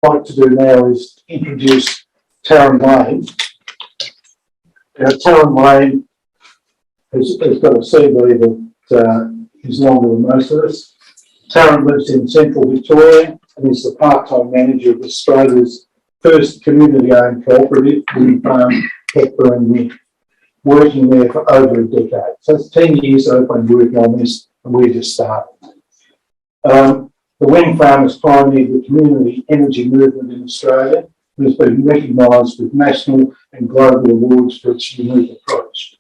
I'd like to do now is introduce Taryn Lane. Taryn Lane has got a CV that is longer than most of us. Taryn lives in central Victoria and is the part-time manager of Australia's first community-owned cooperative, wind farm, Hepburn Wind, working there for over a decade. So it's 10 years I've been working on this, and we're just starting. The wind farm has pioneered the community energy movement in Australia and has been recognised with national and global awards for its unique approach.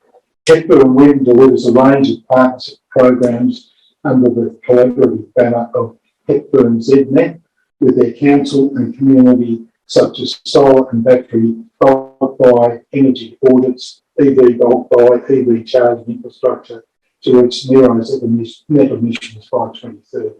Hepburn Wind delivers a range of partnership programs under the collaborative banner of Hepburn ZNet with their council and community, such as solar and battery bulk buy energy audits, EV bulk buy, EV charging infrastructure to reach zero net emissions by 2030.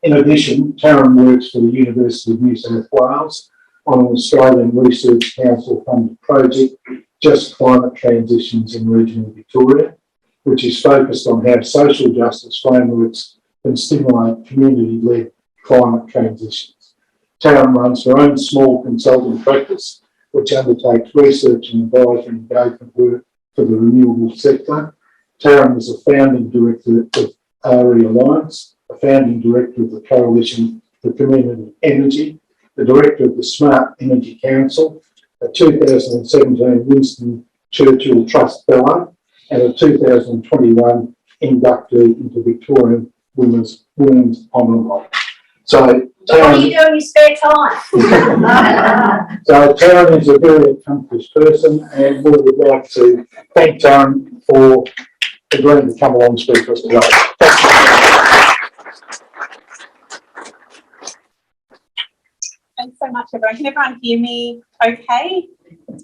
In addition, Taryn works for the University of New South Wales on an Australian Research Council funded project, Just Climate Transitions in Regional Victoria, which is focused on how social justice frameworks can stimulate community-led climate transitions. Taryn runs her own small consulting practice, which undertakes research and advisory engagement work for the renewable sector. Taryn is a founding director of RE Alliance, a founding director of the Coalition for Community Energy, the director of the Smart Energy Council, a 2017 Winston Churchill Trust Fellow, and a 2021 inductee into Victorian Women's Honour Roll. So, what do you do in your spare time? So Taryn is a very accomplished person, and we would like to thank Taryn for agreeing to come along and speak to us today. Thanks so much, everyone. Can everyone hear me okay?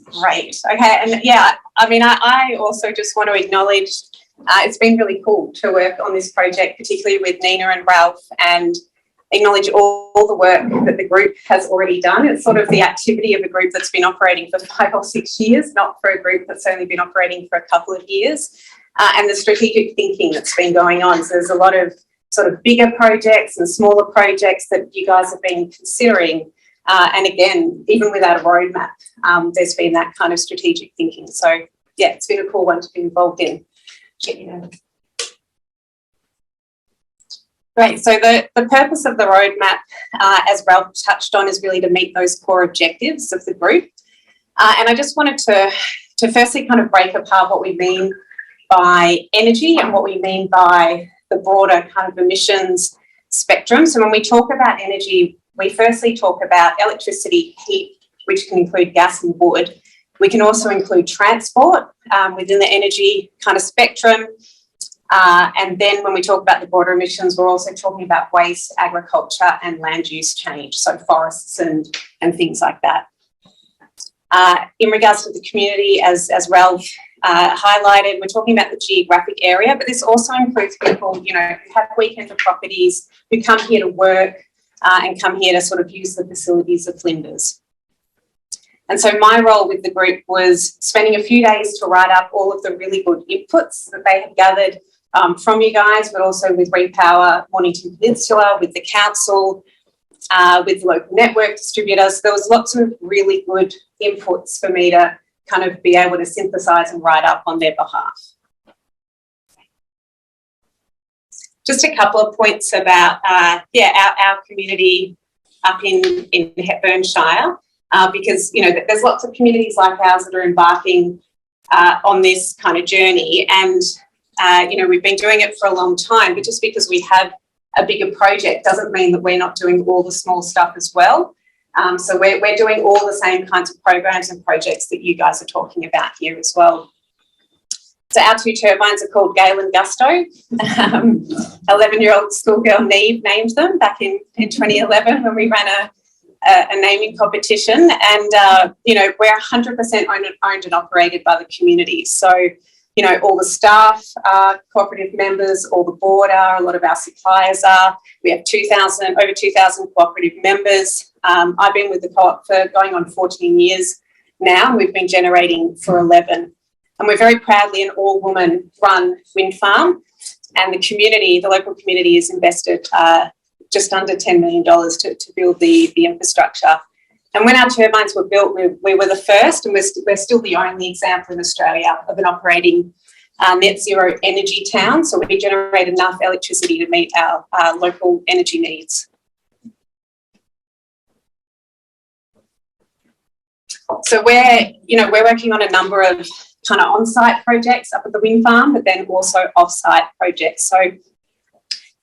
Great. Okay. And yeah, I mean, I also just want to acknowledge it's been really cool to work on this project, particularly with Nina and Ralph, and acknowledge all the work that the group has already done. It's sort of the activity of a group that's been operating for 5 or 6 years, not for a group that's only been operating for a couple of years, and the strategic thinking that's been going on. So there's a lot of sort of bigger projects and smaller projects that you guys have been considering. And again, even without a roadmap, there's been that kind of strategic thinking. So yeah, it's been a cool one to be involved in. Great. So the purpose of the roadmap, as Ralph touched on, is really to meet those core objectives of the group. And I just wanted to firstly kind of break apart what we mean by energy and what we mean by the broader kind of emissions spectrum. So when we talk about energy, we firstly talk about electricity, heat, which can include gas and wood. We can also include transport within the energy kind of spectrum. And then when we talk about the broader emissions, we're also talking about waste, agriculture and land use change, so forests and things like that. In regards to the community, as Ralph highlighted, we're talking about the geographic area, but this also includes people, you know, who have weekend properties, who come here to work and come here to sort of use the facilities of Flinders. And so my role with the group was spending a few days to write up all of the really good inputs that they had gathered from you guys, but also with Repower Mornington Peninsula, with the council, with the local network distributors. There was lots of really good inputs for me to kind of be able to synthesise and write up on their behalf. Just a couple of points about our community up in Hepburnshire, because you know there's lots of communities like ours that are embarking on this kind of journey, and you know we've been doing it for a long time. But just because we have a bigger project doesn't mean that we're not doing all the small stuff as well. So we're doing all the same kinds of programs and projects that you guys are talking about here as well. So our two turbines are called Gale and Gusto. 11-year-old schoolgirl Neve named them back in 2011 when we ran a naming competition. And, you know, we're 100% owned and operated by the community. So, you know, all the staff are cooperative members, all the board are, a lot of our suppliers are. We have over 2,000 cooperative members. I've been with the co-op for going on 14 years now, and we've been generating for 11. And we're very proudly an all-woman run wind farm, and the community, the local community, is invested just under $10 million to build the infrastructure. And when our turbines were built, we were the first, and we're still the only example in Australia of an operating net zero energy town. So we generate enough electricity to meet our local energy needs. So we're working on a number of kind of on-site projects up at the wind farm, but then also off-site projects. So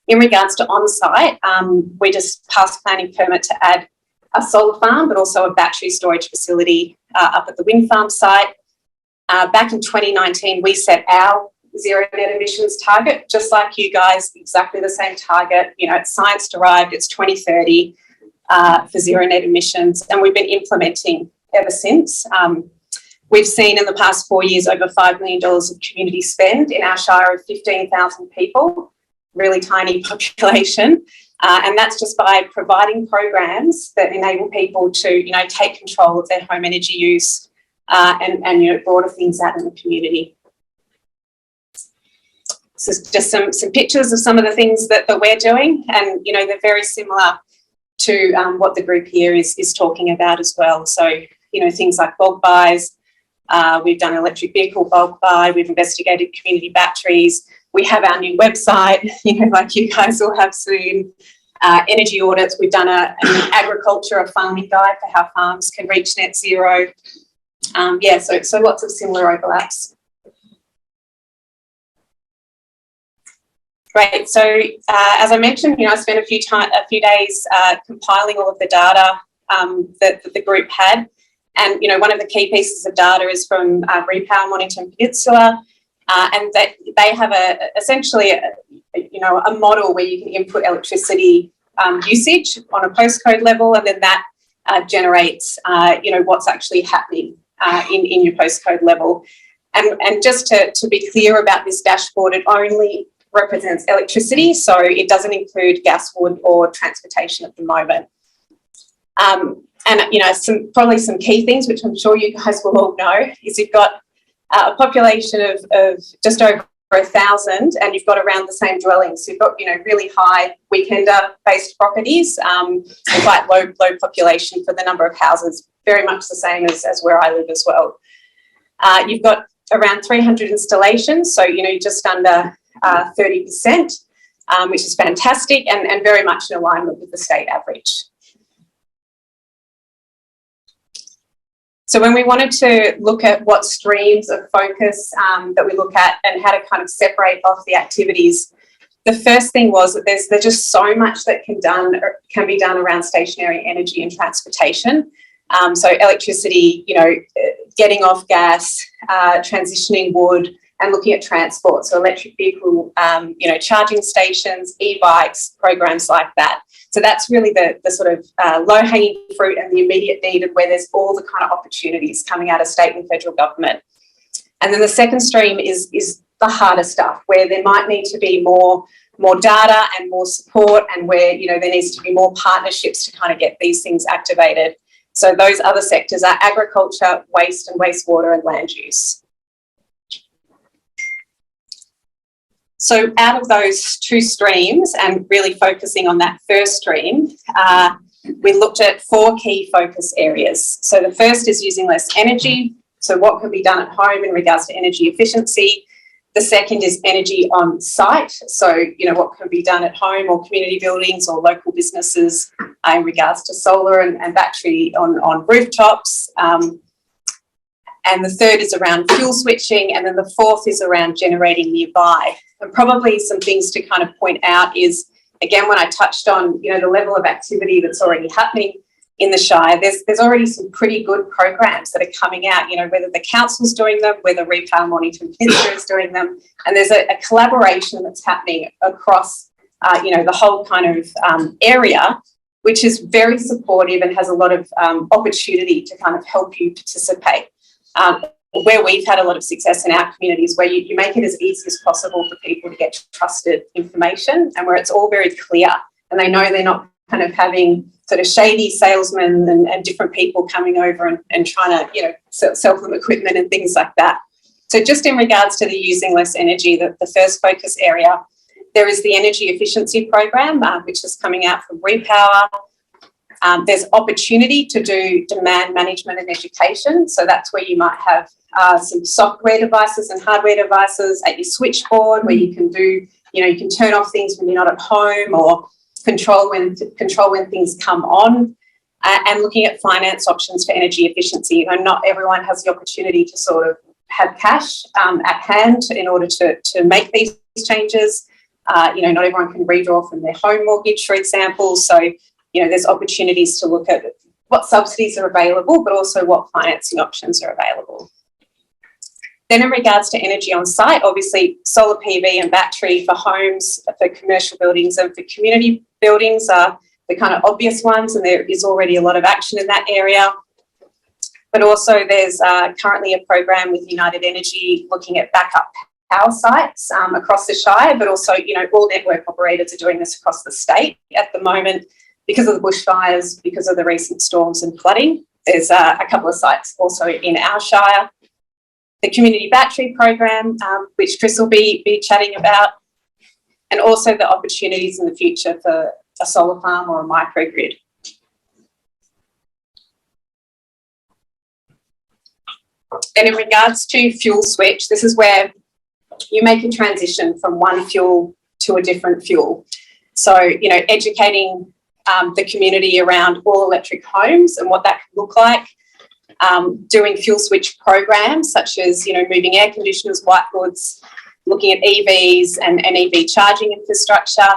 in regards to on-site, we just passed planning permit to add a solar farm, but also a battery storage facility up at the wind farm site. Back in 2019, we set our zero net emissions target, just like you guys, exactly the same target. It's science derived, it's 2030 for zero net emissions, and we've been implementing ever since. We've seen in the past 4 years over $5 million of community spend in our shire of 15,000 people, really tiny population. And that's just by providing programs that enable people to, take control of their home energy use and broader things out in the community. So just some pictures of some of the things that we're doing, and, they're very similar to what the group here is talking about as well. So, things like bulk buys. We've done electric vehicle bulk buy. We've investigated community batteries. We have our new website, like you guys will have soon. Energy audits. We've done an agriculture, a farming guide for how farms can reach net zero. So lots of similar overlaps. Great. So as I mentioned, I spent a few days compiling all of the data that the group had. And, one of the key pieces of data is from Repower Mornington Peninsula, and that they have essentially a model where you can input electricity usage on a postcode level, and then that generates, what's actually happening in your postcode level. And just to be clear about this dashboard, it only represents electricity, so it doesn't include gas, wood or transportation at the moment. And probably some key things, which I'm sure you guys will all know, is you've got a population of just over 1,000, and you've got around the same dwellings. So you've got, really high weekender-based properties, and quite low population for the number of houses, very much the same as where I live as well. You've got around 300 installations, so, just under 30%, which is fantastic and very much in alignment with the state average. So when we wanted to look at what streams of focus that we look at and how to kind of separate off the activities, the first thing was that there's just so much that can be done around stationary energy and transportation. So electricity, getting off gas, transitioning wood, and looking at transport. So electric vehicle, charging stations, e-bikes, programs like that. So that's really the sort of low-hanging fruit and the immediate need, and where there's all the kind of opportunities coming out of state and federal government. And then the second stream is the harder stuff, where there might need to be more data and more support, and where, there needs to be more partnerships to kind of get these things activated. So those other sectors are agriculture, waste and wastewater, and land use. So out of those two streams, and really focusing on that first stream, we looked at 4 key focus areas. So the first is using less energy. So what can be done at home in regards to energy efficiency. The second is energy on site. So, what can be done at home or community buildings or local businesses in regards to solar and battery on rooftops. And the third is around fuel switching. And then the fourth is around generating nearby. And probably some things to kind of point out is, again, when I touched on, the level of activity that's already happening in the Shire, there's already some pretty good programs that are coming out, whether the council's doing them, whether Repower Mornington Peninsula is doing them. And there's a collaboration that's happening across, the whole kind of area, which is very supportive and has a lot of opportunity to kind of help you participate. Where we've had a lot of success in our communities, where you make it as easy as possible for people to get trusted information, and where it's all very clear and they know they're not kind of having sort of shady salesmen and different people coming over and trying to, sell them equipment and things like that. So just in regards to the using less energy, the first focus area, There is the energy efficiency program, which is coming out from Repower. There's opportunity to do demand management and education. So that's where you might have some software devices and hardware devices at your switchboard where you can do, you can turn off things when you're not at home or control when things come on. And looking at finance options for energy efficiency. Not everyone has the opportunity to sort of have cash at hand in order to make these changes. Not everyone can redraw from their home mortgage, for example. So, there's opportunities to look at what subsidies are available, but also what financing options are available. Then in regards to energy on site, obviously solar PV and battery for homes, for commercial buildings and for community buildings are the kind of obvious ones, and there is already a lot of action in that area. But also there's currently a program with United Energy looking at backup power sites across the Shire, but also, all network operators are doing this across the state at the moment because of the bushfires, because of the recent storms and flooding. There's a couple of sites also in our Shire. The community battery program, which Chris will be chatting about, and also the opportunities in the future for a solar farm or a microgrid. Then in regards to fuel switch, this is where you make a transition from one fuel to a different fuel. So, educating the community around all electric homes and what that can look like. Doing fuel switch programs such as, moving air conditioners, white goods, looking at EVs and EV charging infrastructure.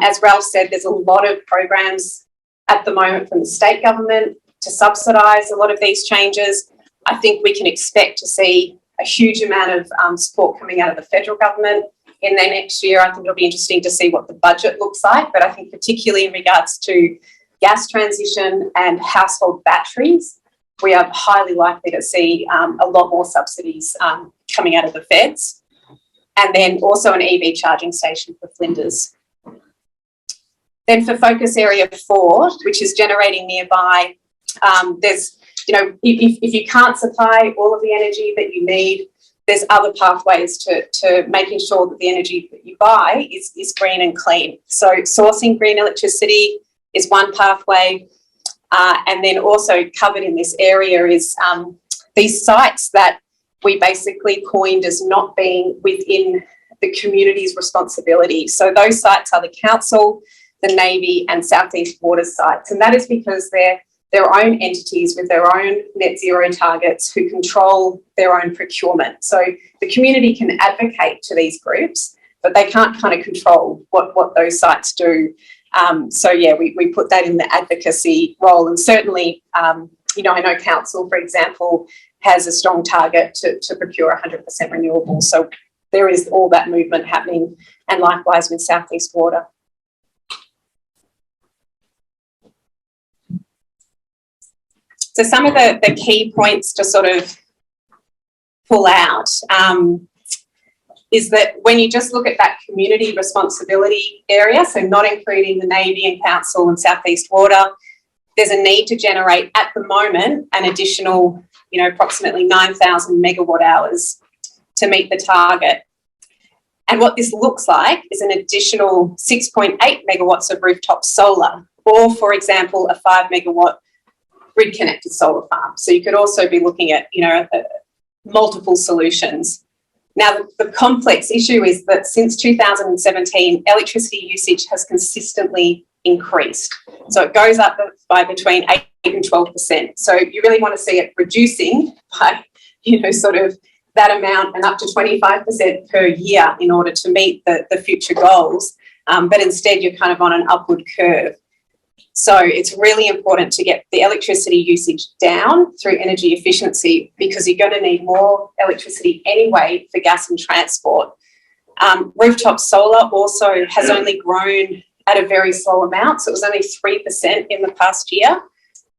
As Ralph said, there's a lot of programs at the moment from the state government to subsidise a lot of these changes. I think we can expect to see a huge amount of support coming out of the federal government in the next year. I think it'll be interesting to see what the budget looks like, but I think particularly in regards to gas transition and household batteries, we are highly likely to see a lot more subsidies coming out of the feds. And then also an EV charging station for Flinders. Then for focus area 4, which is generating nearby, there's, if you can't supply all of the energy that you need, there's other pathways to making sure that the energy that you buy is green and clean. So sourcing green electricity is one pathway. And then also covered in this area is these sites that we basically coined as not being within the community's responsibility. So those sites are the council, the Navy and South East Water sites. And that is because they're their own entities with their own net zero targets who control their own procurement. So the community can advocate to these groups, but they can't kind of control what those sites do. So yeah, we put that in the advocacy role, and certainly, I know council, for example, has a strong target to procure 100% renewable. So there is all that movement happening, and likewise with South East Water. So some of the key points to sort of pull out is that when you just look at that community responsibility area, so not including the Navy and Council and South East Water, there's a need to generate at the moment an additional, approximately 9,000 megawatt hours to meet the target. And what this looks like is an additional 6.8 megawatts of rooftop solar, or for example, a 5 megawatt grid connected solar farm. So you could also be looking at, multiple solutions. Now, the complex issue is that since 2017, electricity usage has consistently increased. So it goes up by between 8 and 12%. So you really want to see it reducing by, sort of that amount and up to 25% per year in order to meet the future goals. But instead, you're kind of on an upward curve. So it's really important to get the electricity usage down through energy efficiency, because you're going to need more electricity anyway for gas and transport. Rooftop solar also has only grown at a very slow amount, so it was only 3% in the past year.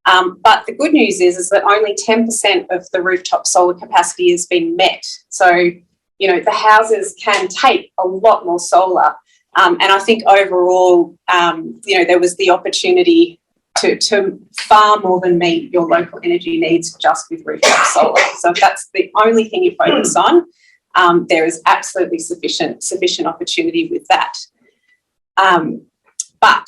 But the good news is that only 10% of the rooftop solar capacity has been met. So, the houses can take a lot more solar. And I think overall, there was the opportunity to far more than meet your local energy needs just with rooftop solar. So if that's the only thing you focus on, there is absolutely sufficient opportunity with that. But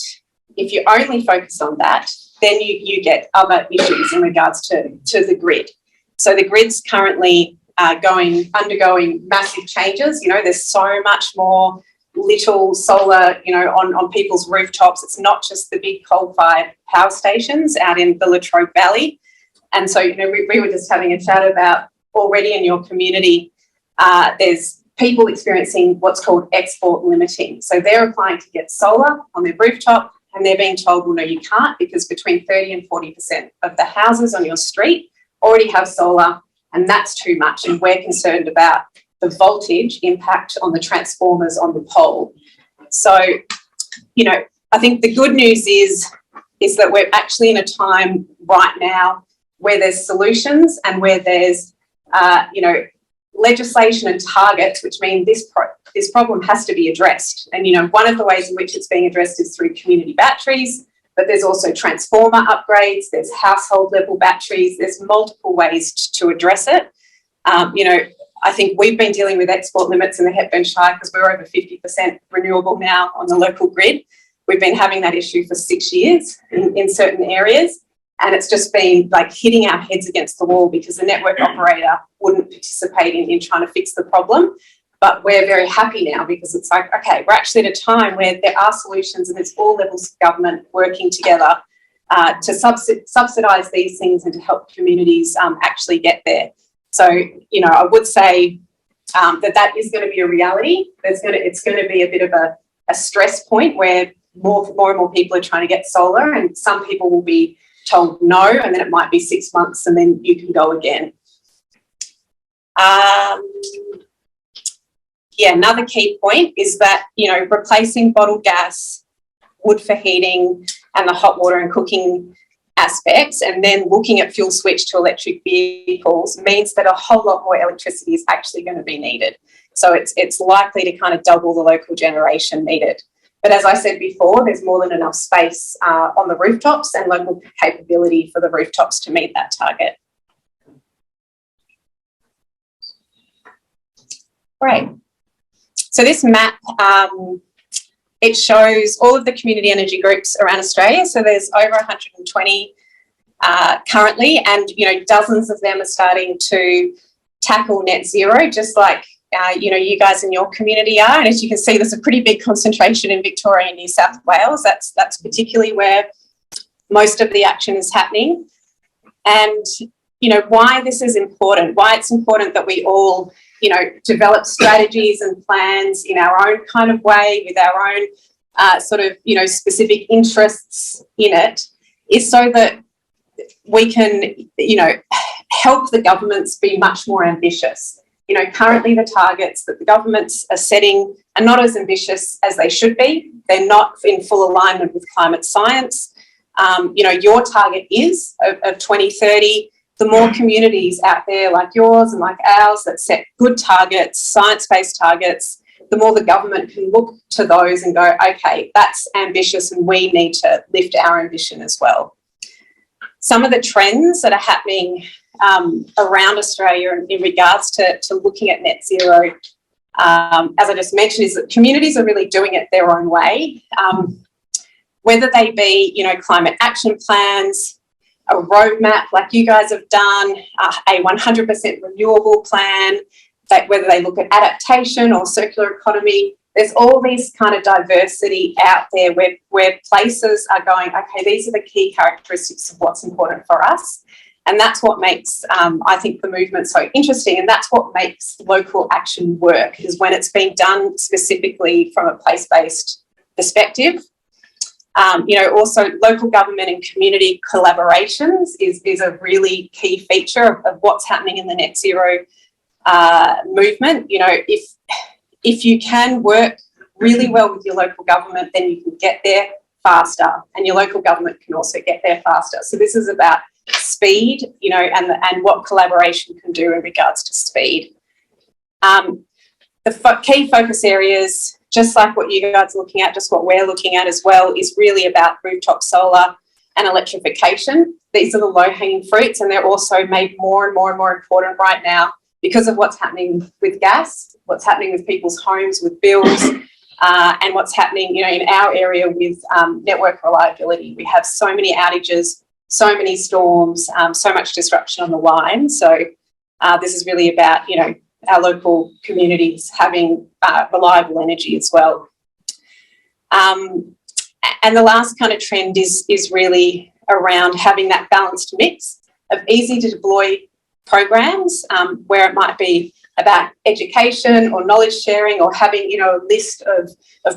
if you only focus on that, then you get other issues in regards to the grid. So the grid's currently undergoing massive changes. You know, there's so much more little solar, you know, on people's rooftops. It's not just the big coal-fired power stations out in the Latrobe Valley. And so, you know, we were just having a chat about already in your community, there's people experiencing what's called export limiting. So they're applying to get solar on their rooftop and they're being told, well, no, you can't, because between 30 and 40% of the houses on your street already have solar, and that's too much. And we're concerned about the voltage impact on the transformers on the pole. So, you know, I think the good news is that we're actually in a time right now where there's solutions and where there's, you know, legislation and targets, which mean this problem has to be addressed. And, you know, one of the ways in which it's being addressed is through community batteries, but there's also transformer upgrades, there's household level batteries, there's multiple ways to address it. You know, I think we've been dealing with export limits in the Hepburn Shire because we're over 50% renewable now on the local grid. We've been having that issue for 6 years in certain areas. And it's just been like hitting our heads against the wall because the network operator wouldn't participate in trying to fix the problem. But we're very happy now because it's like, okay, we're actually at a time where there are solutions and it's all levels of government working together to subsidise these things and to help communities actually get there. So, you know, I would say that is going to be a reality. It's going to be a bit of a stress point where more and more people are trying to get solar, and some people will be told no, and then it might be 6 months and then you can go again. Yeah, another key point is that, you know, replacing bottled gas, wood for heating and the hot water and cooking aspects, and then looking at fuel switch to electric vehicles means that a whole lot more electricity is actually going to be needed. So it's likely to kind of double the local generation needed. But as I said before, there's more than enough space on the rooftops and local capability for the rooftops to meet that target. Great. So this map, it shows all of the community energy groups around Australia. So there's over 120 currently, and, you know, dozens of them are starting to tackle net zero, just like you know, you guys in your community are. And as you can see, there's a pretty big concentration in Victoria and New South Wales. That's particularly where most of the action is happening. And, you know, why this is important, why it's important that we all, you know, develop strategies and plans in our own kind of way with our own sort of, you know, specific interests in it, is so that we can, you know, help the governments be much more ambitious. You know, currently the targets that the governments are setting are not as ambitious as they should be. They're not in full alignment with climate science. You know, your target is of 2030. The more communities out there like yours and like ours that set good targets, science-based targets, the more the government can look to those and go, okay, that's ambitious and we need to lift our ambition as well. Some of the trends that are happening around Australia in regards to looking at net zero, as I just mentioned, is that communities are really doing it their own way. Whether they be, you know, climate action plans, a roadmap like you guys have done, a 100% renewable plan, that whether they look at adaptation or circular economy, there's all these kind of diversity out there where places are going, okay, these are the key characteristics of what's important for us. And that's what makes, I think, the movement so interesting. And that's what makes local action work, is when it's being done specifically from a place-based perspective. You know, also local government and community collaborations is a really key feature of what's happening in the net zero movement. You know, if you can work really well with your local government, then you can get there faster, and your local government can also get there faster. So this is about speed, you know, and what collaboration can do in regards to speed. The key focus areas, just like what you guys are looking at, just what we're looking at as well, is really about rooftop solar and electrification. These are the low-hanging fruits, and they're also made more and more and more important right now because of what's happening with gas, what's happening with people's homes, with bills. and what's happening, in our area with network reliability. We have so many outages, so many storms, so much disruption on the line. So this is really about, our local communities having reliable energy as well. And the last kind of trend is really around having that balanced mix of easy to deploy programs, where it might be about education or knowledge sharing, or having, a list of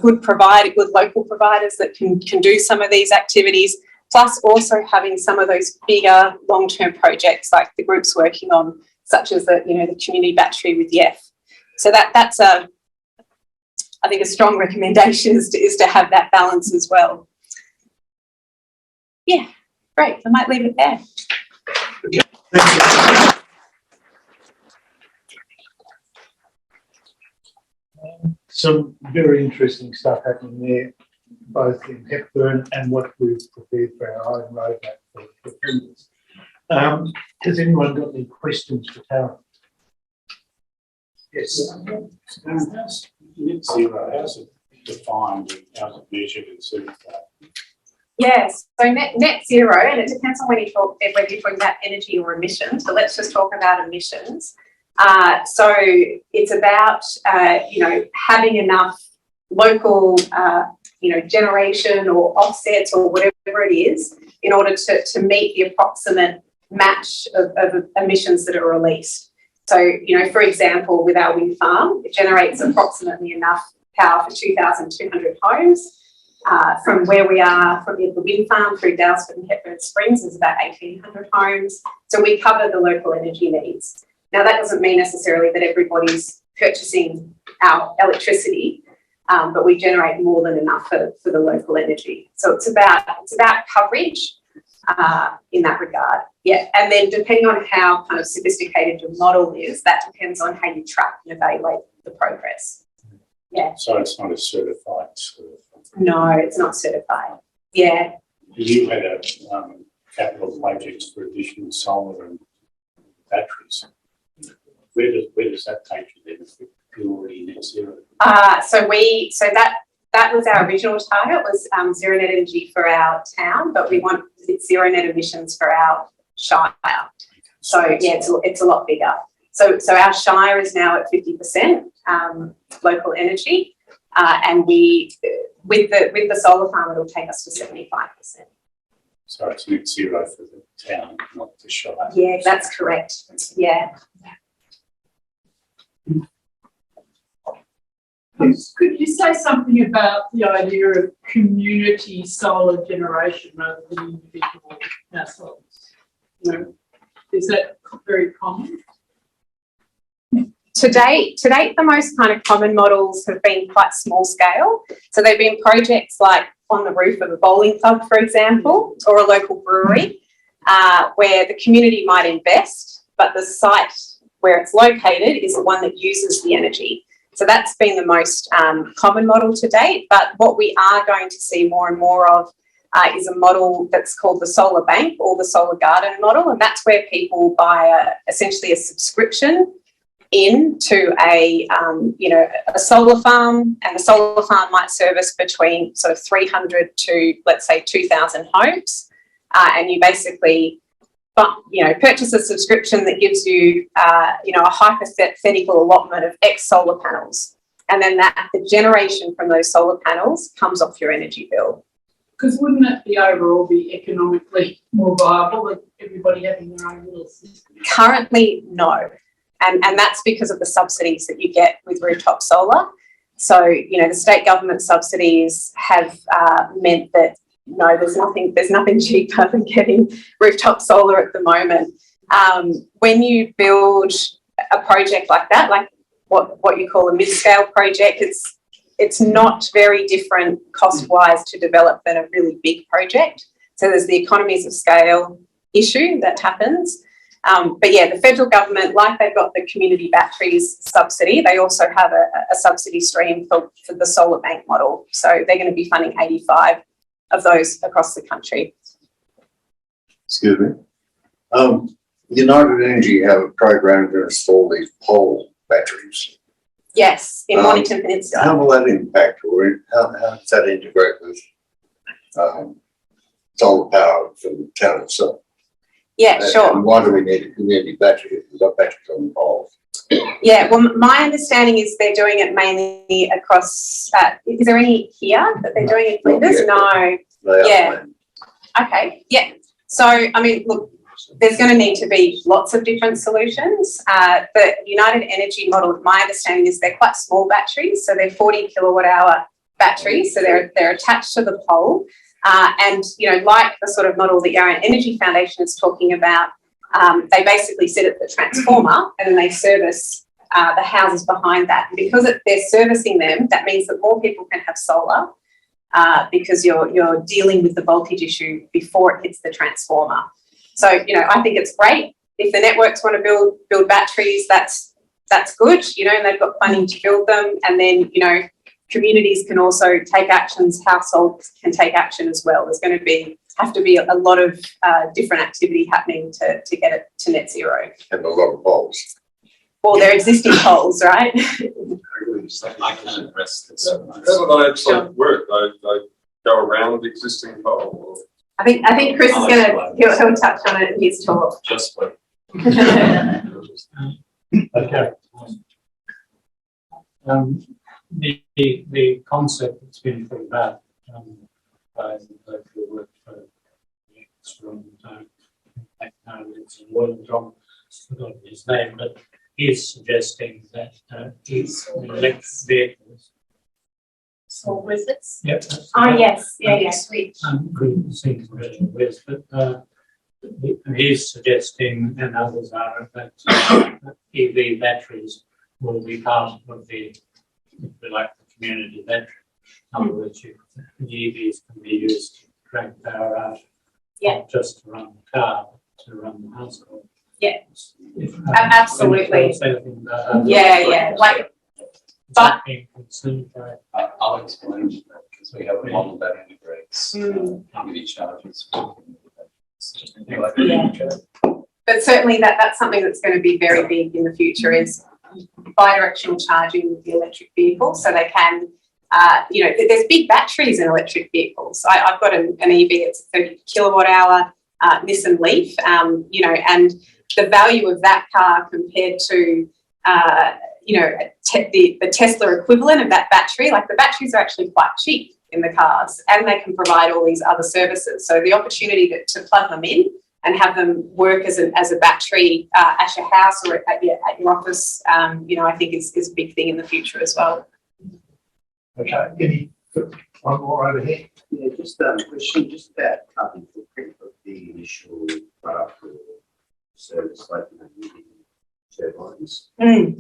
good local providers that can do some of these activities, plus also having some of those bigger long-term projects like the group's working on, such as the community battery with YEF. So that's I think a strong recommendation is to have that balance as well. Yeah, great. I might leave it there. Okay. Thank you. Some very interesting stuff happening there, both in Hepburn and what we've prepared for our own roadmap for Flinders. Has anyone got any questions for Taryn? Yes. Net zero, how's it defined, how's it measured and certified? Yes, so net zero, and it depends on whether you're talking about energy or emissions, but let's just talk about emissions. So it's about, having enough local, generation or offsets or whatever it is in order to meet the approximate match of emissions that are released. So, for example, with our wind farm, it generates approximately enough power for 2,200 homes. From where we are, from the wind farm through Dalesford and Hepburn Springs is about 1,800 homes. So we cover the local energy needs. Now, that doesn't mean necessarily that everybody's purchasing our electricity, but we generate more than enough for the local energy. So it's about coverage in that regard. Yeah, and then depending on how kind of sophisticated your model is, that depends on how you track and evaluate the progress. Yeah. So it's not a certified. No, it's not certified. Yeah. You had a capital projects for additional solar and batteries. Where does that take you then? If you're already net zero. So that was our original target, was zero net energy for our town, but we want zero net emissions for our shire. So yeah, it's a lot bigger. So our shire is now at 50% local energy, and we with the solar farm it'll take us to 75%. So it's net zero for the town, not the shire. Yeah, that's correct. Yeah. Could you say something about the idea of community solar generation rather than individual households? Is that very common? To date, the most kind of common models have been quite small scale. So they've been projects like on the roof of a bowling club, for example, or a local brewery, where the community might invest, but the site where it's located is the one that uses the energy. So that's been the most common model to date. But what we are going to see more and more of is a model that's called the solar bank or the solar garden model. And that's where people buy essentially a subscription into a solar farm, and the solar farm might service between sort of 300 to, let's say, 2,000 homes. And you basically purchase a subscription that gives you, a hypothetical allotment of X solar panels. And then the generation from those solar panels comes off your energy bill. Because wouldn't that overall be economically more viable than everybody having their own little system? Currently, no. And that's because of the subsidies that you get with rooftop solar. So, the state government subsidies have meant that no, there's nothing cheaper than getting rooftop solar at the moment. When you build a project like that, like what you call a mid-scale project, it's not very different cost-wise to develop than a really big project. So there's the economies of scale issue that happens. But yeah, the federal government, like they've got the community batteries subsidy, they also have a subsidy stream for the solar bank model. So they're going to be funding 85 of those across the country. Excuse me. United Energy have a program to install these pole batteries. Yes, in Mornington Peninsula. How will that impact, or how does that integrate with solar power from the town itself? Yeah, sure. And why do we need a community battery if we've got batteries on the poles? Yeah, well, my understanding is they're doing it mainly across, is there any here that they're doing in Flinders? yet. No. They are Yeah. planned. Okay, yeah. So, I mean, look, there's going to need to be lots of different solutions. The United Energy model, my understanding is they're quite small batteries, so they're 40 kilowatt hour batteries, so they're attached to the pole. And, you know, like the sort of model the Yarra Energy Foundation is talking about, they basically sit at the transformer and then they service the houses behind that. And because they're servicing them, that means that more people can have solar because you're dealing with the voltage issue before it hits the transformer. So, you know, I think it's great. If the networks want to build batteries, that's good, you know, and they've got funding to build them. And then, you know, communities can also take actions, households can take action as well. There's going to have to be a lot of different activity happening to get it to net zero. And a lot of poles. Or their existing poles, right? I can't rest this. How do they actually work? They go around the existing pole? I think Chris is he'll touch on it in his talk. Just wait. Okay. The concept that's been put about by the work for from it's a word from forgotten his name, but he's suggesting that it's electric vehicles. So with it? Yep. Oh, yes, yeah, sweet. Good things really with, but he's suggesting, and others are, that EV batteries will be part of the, if you like, the community battery. In other words, the EVs can be used to drag power out, not just to run the car, but to run the household. Yeah. If, Absolutely. Yeah. Like, but I'll explain that because we have a model that integrates EV chargers. but certainly that's something that's going to be very big in the future is bi-directional charging with the electric vehicle, so they can, you know, there's big batteries in electric vehicles. I've got an EV, it's a 30 kilowatt hour Nissan Leaf, you know, and the value of that car compared to, you know, the Tesla equivalent of that battery, like the batteries are actually quite cheap in the cars and they can provide all these other services. So the opportunity to plug them in and have them work as a battery at your house or at your office, you know, I think is a big thing in the future as well. Okay, one more over here. Yeah, just a question just about carbon footprint of the initial product or service, like using turbines.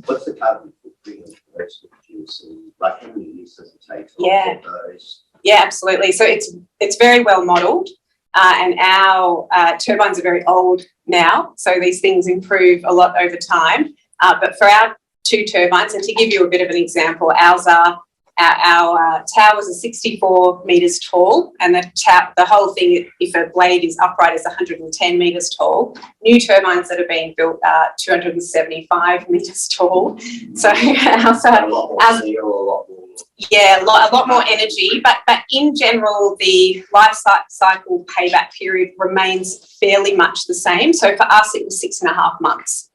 What's the carbon footprint of those producing? Like how many years does it take to offset those? Yeah, absolutely. So it's very well modelled, and our turbines are very old now, so these things improve a lot over time. But for our two turbines, and to give you a bit of an example, ours are our towers are 64 metres tall, and the whole thing, if a blade is upright, is 110 metres tall. New turbines that are being built are 275 metres tall. So ours are, A lot more steel, a lot more. yeah, a lot more energy, but in general, the life cycle payback period remains fairly much the same. So for us, it was 6.5 months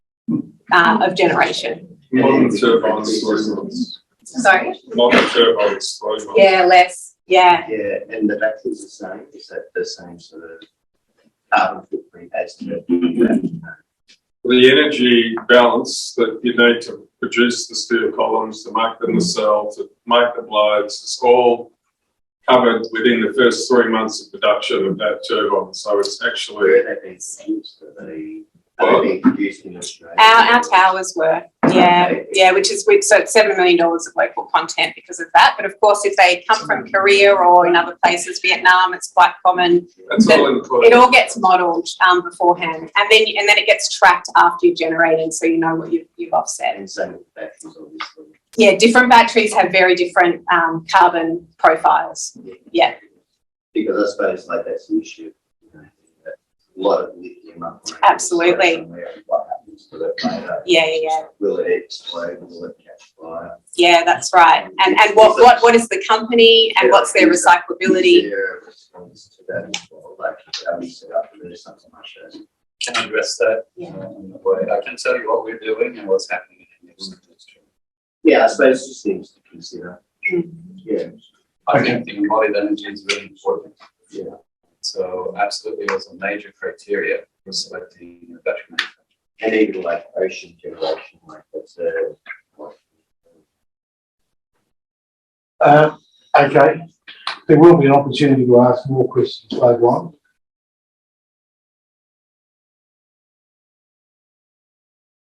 of generation. Modern turbines, 3 months. Sorry? Modern turbines, 3 months. Yeah, less. Yeah. Yeah, and the batteries the same. Is that the same sort of carbon footprint as to The energy balance that you need to produce the steel columns, to make them the cell, to make the blades, it's all covered within the first 3 months of production of that turbine. So it's actually where they've been used for the being produced in Australia? Our towers were, which is, so it's $7 million of local content because of that. But of course, if they come from Korea or in other places, Vietnam, it's quite common. that's all included. It all gets modelled beforehand, and then it gets tracked after you've generated, so you know what you've offset. And same with batteries, obviously. Yeah, different batteries have very different carbon profiles. Yeah. Because I suppose like that's the issue. You know, a lot of lithium up. Absolutely. What happens to that later? Yeah. Will it explode? Will it catch supplier. Yeah, that's right. And what is the company and what's their recyclability? Is there a response to that as well? Like, are we set up for something much as? Can address that in a way. I can tell you what we're doing and what's happening in the industry. Yeah, I suppose it just things to consider. Yeah. I think the embodied energy is really important. Yeah. So absolutely, there's a major criteria for selecting a battery manufacturer. And even like ocean generation, like that's Okay, there will be an opportunity to ask more questions later on.